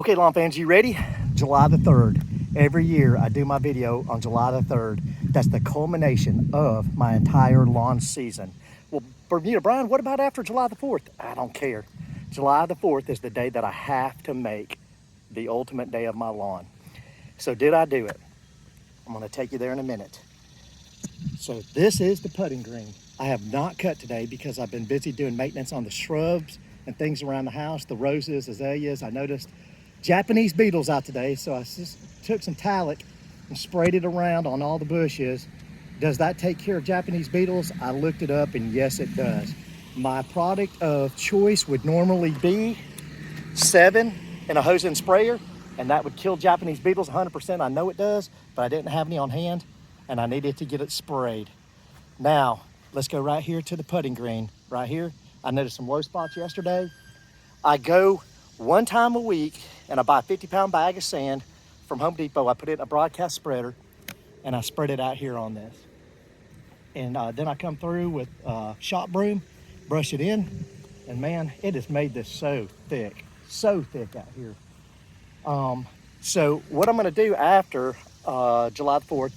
Okay, lawn fans, you ready? July the 3rd. Every year I do my video on July the 3rd. That's the culmination of my entire lawn season. Well, Bermuda Brian, what about after July the 4th? I don't care. July the 4th is the day that I have to make the ultimate day of my lawn. So did I do it? I'm gonna take you there in a minute. So this is the putting green. I have not cut today because I've been busy doing maintenance on the shrubs and things around the house, the roses, azaleas. I noticed Japanese beetles out today, so I just took some Talic and sprayed it around on all the bushes. Does that take care of Japanese beetles? I looked it up and yes, it does. My product of choice would normally be 7 in a hose and sprayer, and that would kill Japanese beetles 100%. I know it does, but I didn't have any on hand and I needed to get it sprayed. Now, let's go right here to the putting green. Right here, I noticed some low spots yesterday. I go one time a week and I buy a 50-pound bag of sand from Home Depot. I put it in a broadcast spreader and I spread it out here on this. And then I come through with a shop broom, brush it in, and man, it has made this so thick out here. So what I'm gonna do after July the 4th,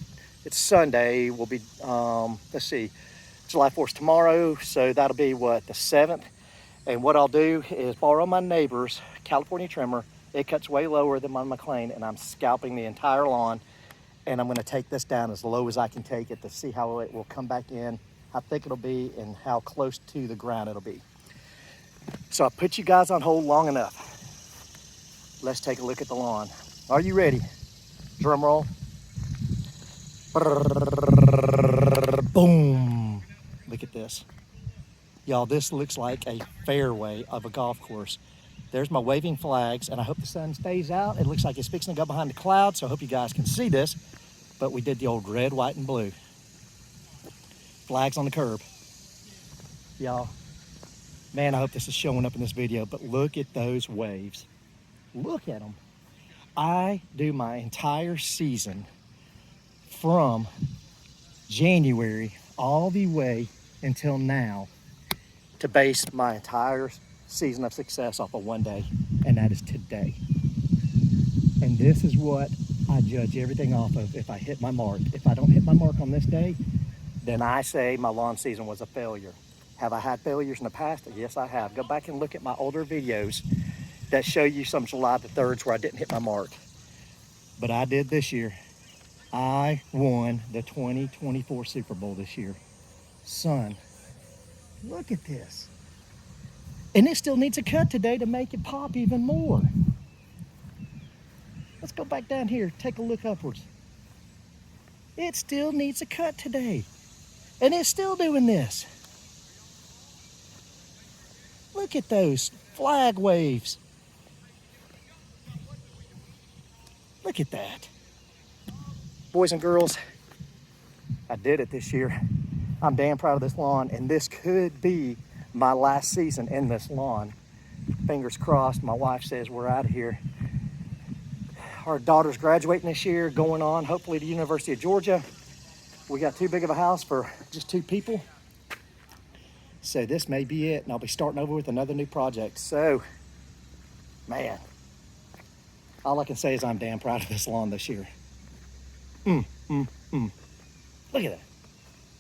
it's Sunday, will be, let's see, July 4th tomorrow, so that'll be what, the 7th? And what I'll do is borrow my neighbor's California trimmer. It cuts way lower than my McLean, and I'm scalping the entire lawn. And I'm gonna take this down as low as I can take it to see how it will come back in, how thick it'll be, and how close to the ground it'll be. So I put you guys on hold long enough. Let's take a look at the lawn. Are you ready? Drum roll. Boom. Look at this. Y'all, this looks like a fairway of a golf course. There's my waving flags, and I hope the sun stays out. It looks like it's fixing to go behind the clouds, so I hope you guys can see this. But we did the old red, white, and blue. Flags on the curb. Y'all, man, I hope this is showing up in this video, but look at those waves. Look at them. I do my entire season from January all the way until now to base my entire season of success off of one day, and that is today. And this is what I judge everything off of if I hit my mark. If I don't hit my mark on this day, then I say my lawn season was a failure. Have I had failures in the past? Yes, I have. Go back and look at my older videos that show you some July the 3rds where I didn't hit my mark. But I did this year. I won the 2024 Super Bowl this year. Son, look at this. And it still needs a cut today to make it pop even more. Let's go back down here, take a look upwards. It still needs a cut today. And it's still doing this. Look at those flag waves. Look at that. Boys and girls, I did it this year. I'm damn proud of this lawn, and this could be my last season in this lawn. Fingers crossed, my wife says we're out of here. Our daughter's graduating this year, going on hopefully to University of Georgia. We got too big of a house for just 2 people. So this may be it, and I'll be starting over with another new project. So, man, all I can say is I'm damn proud of this lawn this year. Look at that.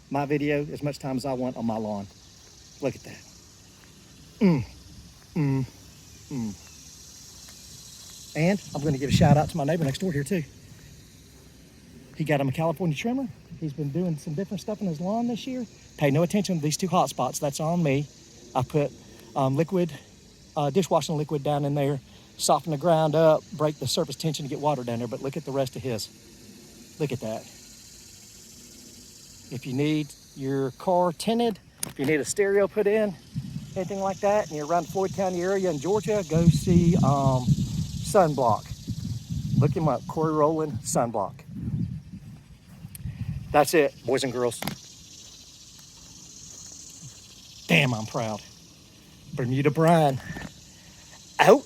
My video, as much time as I want on my lawn. Look at that. And I'm going to give a shout out to my neighbor next door here too. He got him a California trimmer. He's been doing some different stuff in his lawn this year. Pay no attention to these 2 hot spots. That's on me. I put dishwashing liquid down in there, soften the ground up, break the surface tension to get water down there. But look at the rest of his. Look at that. If you need your car tinted, if you need a stereo put in, anything like that, and you're around the Floyd County area in Georgia, go see Sunblock. Look him up, Corey Rowland Sunblock. That's it, boys and girls. Damn, I'm proud. Bermuda Brian, out.